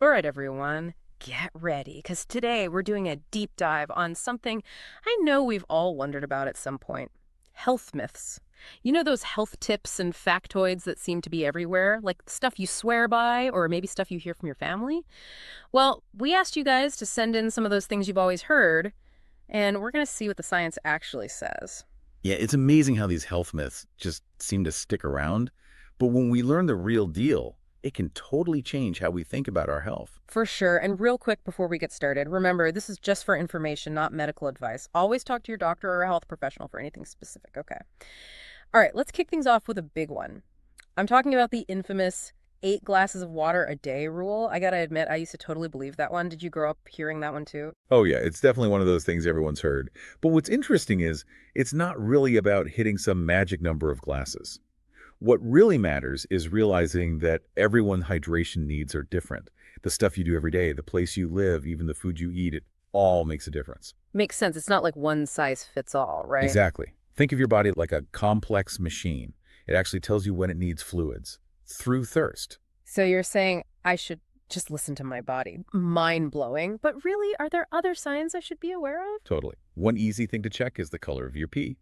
All right, everyone, get ready, because today we're doing a deep dive on something I know we've all wondered about at some point. Health myths. You know those health tips and factoids that seem to be everywhere, like stuff you swear by or maybe stuff you hear from your family? Well, we asked you guys to send in some of those things you've always heard, and we're going to see what the science actually says. Yeah, it's amazing how these health myths just seem to stick around. But when we learn the real deal, it can totally change how we think about our health. For sure. And real quick before we get started, remember, this is just for information, not medical advice. Always talk to your doctor or a health professional for anything specific, okay? All right, let's kick things off with a big one. I'm talking about the infamous 8 glasses of water a day rule. I gotta admit, I used to totally believe that one. Did you grow up hearing that one too? Oh, yeah, it's definitely one of those things everyone's heard. But what's interesting is it's not really about hitting some magic number of glasses. What really matters is realizing that everyone's hydration needs are different. The stuff you do every day, the place you live, even the food you eat, it all makes a difference. Makes sense. It's not like one size fits all, right? Exactly. Think of your body like a complex machine. It actually tells you when it needs fluids through thirst. So you're saying I should just listen to my body. Mind blowing. But really, are there other signs I should be aware of? Totally. One easy thing to check is the color of your pee.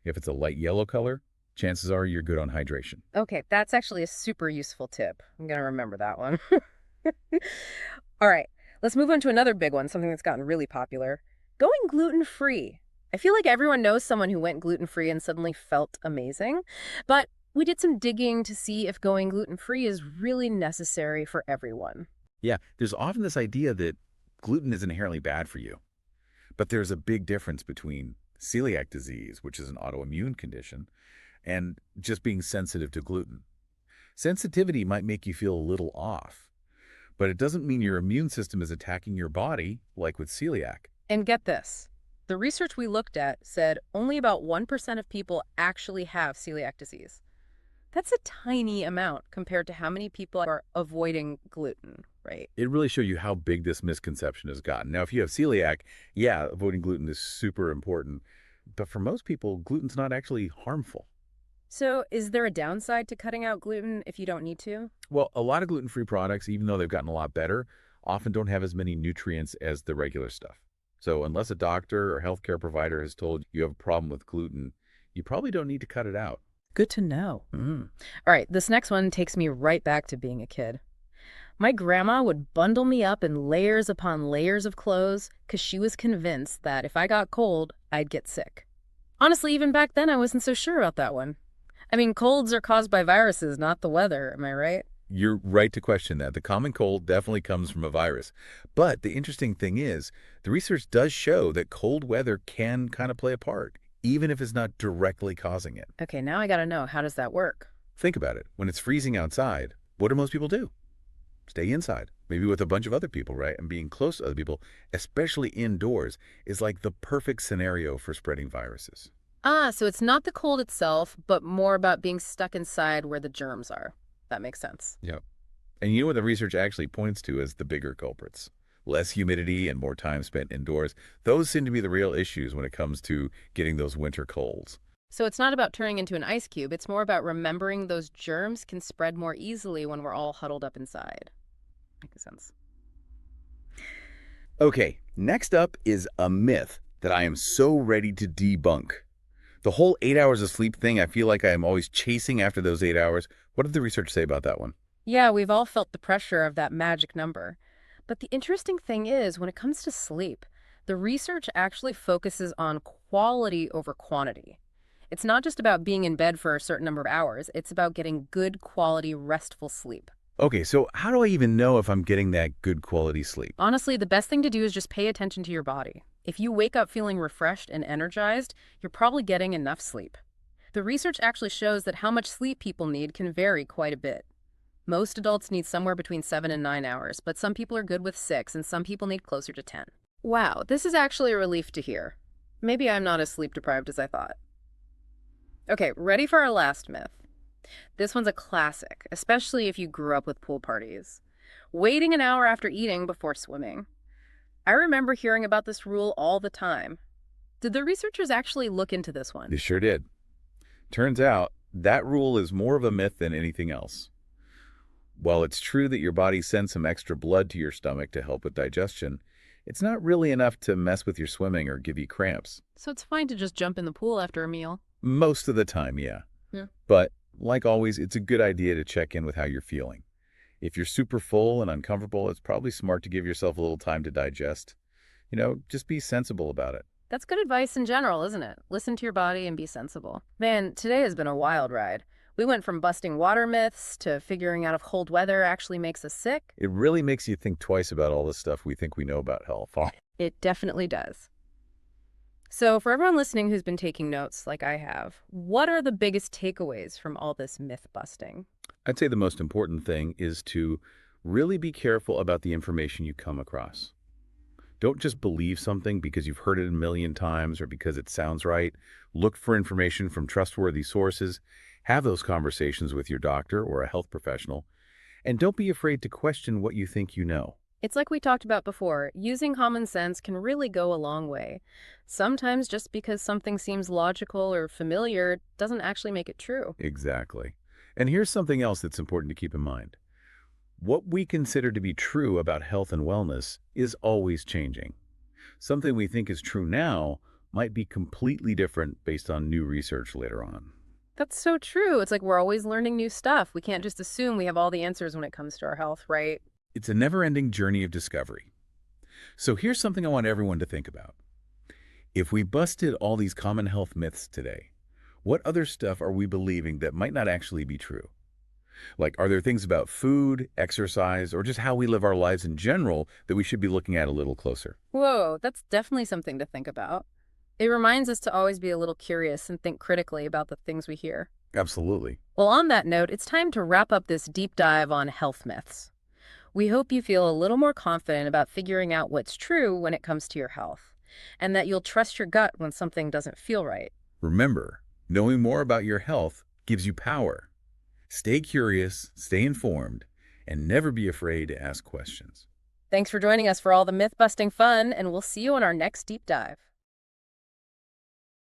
If it's a light yellow color, chances are you're good on hydration. Okay, that's actually a super useful tip. I'm going to remember that one. All right, let's move on to another big one, something that's gotten really popular. Going gluten-free. I feel like everyone knows someone who went gluten-free and suddenly felt amazing. But we did some digging to see if going gluten-free is really necessary for everyone. Yeah, there's often this idea that gluten is inherently bad for you. But there's a big difference between celiac disease, which is an autoimmune condition, and just being sensitive to gluten. Sensitivity might make you feel a little off, but it doesn't mean your immune system is attacking your body like with celiac. And get this. The research we looked at said only about 1% of people actually have celiac disease. That's a tiny amount compared to how many people are avoiding gluten, right? It really shows you how big this misconception has gotten. Now, if you have celiac, yeah, avoiding gluten is super important. But for most people, gluten's not actually harmful. So, is there a downside to cutting out gluten if you don't need to? Well, a lot of gluten-free products, even though they've gotten a lot better, often don't have as many nutrients as the regular stuff. So unless a doctor or healthcare provider has told you have a problem with gluten, you probably don't need to cut it out. Good to know. All right, this next one takes me right back to being a kid. My grandma would bundle me up in layers upon layers of clothes because she was convinced that if I got cold, I'd get sick. Honestly, even back then, I wasn't so sure about that one. I mean, colds are caused by viruses, not the weather, am I right? You're right to question that. The common cold definitely comes from a virus. But the interesting thing is, the research does show that cold weather can kind of play a part, even if it's not directly causing it. Okay, now I gotta know, how does that work? Think about it. When it's freezing outside, what do most people do? Stay inside, maybe with a bunch of other people, right? And being close to other people, especially indoors, is like the perfect scenario for spreading viruses. Ah, so it's not the cold itself, but more about being stuck inside where the germs are. That makes sense. Yep. And you know what the research actually points to as the bigger culprits? Less humidity and more time spent indoors. Those seem to be the real issues when it comes to getting those winter colds. So it's not about turning into an ice cube. It's more about remembering those germs can spread more easily when we're all huddled up inside. Makes sense. Okay, next up is a myth that I am so ready to debunk. The whole 8 hours of sleep thing, I feel like I am always chasing after those 8 hours. What did the research say about that one? Yeah, we've all felt the pressure of that magic number. But the interesting thing is, when it comes to sleep, the research actually focuses on quality over quantity. It's not just about being in bed for a certain number of hours, it's about getting good quality, restful sleep. Okay, so how do I even know if I'm getting that good quality sleep? Honestly, the best thing to do is just pay attention to your body. If you wake up feeling refreshed and energized, you're probably getting enough sleep. The research actually shows that how much sleep people need can vary quite a bit. Most adults need somewhere between 7 and 9 hours, but some people are good with 6 and some people need closer to 10. Wow, this is actually a relief to hear. Maybe I'm not as sleep deprived as I thought. Okay, ready for our last myth. This one's a classic, especially if you grew up with pool parties. Waiting an hour after eating before swimming. I remember hearing about this rule all the time. Did the researchers actually look into this one? They sure did. Turns out that rule is more of a myth than anything else. While it's true that your body sends some extra blood to your stomach to help with digestion, it's not really enough to mess with your swimming or give you cramps. So it's fine to just jump in the pool after a meal. Most of the time, yeah. Yeah. But like always, it's a good idea to check in with how you're feeling. If you're super full and uncomfortable, it's probably smart to give yourself a little time to digest. Just be sensible about it. That's good advice in general, isn't it? Listen to your body and be sensible. Man, today has been a wild ride. We went from busting water myths to figuring out if cold weather actually makes us sick. It really makes you think twice about all the stuff we think we know about health. It definitely does. So, for everyone listening who's been taking notes like I have, what are the biggest takeaways from all this myth busting? I'd say the most important thing is to really be careful about the information you come across. Don't just believe something because you've heard it a million times or because it sounds right. Look for information from trustworthy sources. Have those conversations with your doctor or a health professional. And don't be afraid to question what you think you know. It's like we talked about before, using common sense can really go a long way. Sometimes just because something seems logical or familiar doesn't actually make it true. Exactly. And here's something else that's important to keep in mind. What we consider to be true about health and wellness is always changing. Something we think is true now might be completely different based on new research later on. That's so true. It's like we're always learning new stuff. We can't just assume we have all the answers when it comes to our health, right? It's a never-ending journey of discovery. So here's something I want everyone to think about. If we busted all these common health myths today, what other stuff are we believing that might not actually be true? Like, are there things about food, exercise, or just how we live our lives in general that we should be looking at a little closer? Whoa, that's definitely something to think about. It reminds us to always be a little curious and think critically about the things we hear. Absolutely. Well, on that note, it's time to wrap up this deep dive on health myths. We hope you feel a little more confident about figuring out what's true when it comes to your health, and that you'll trust your gut when something doesn't feel right. Remember, knowing more about your health gives you power. Stay curious, stay informed, and never be afraid to ask questions. Thanks for joining us for all the myth-busting fun, and we'll see you on our next deep dive.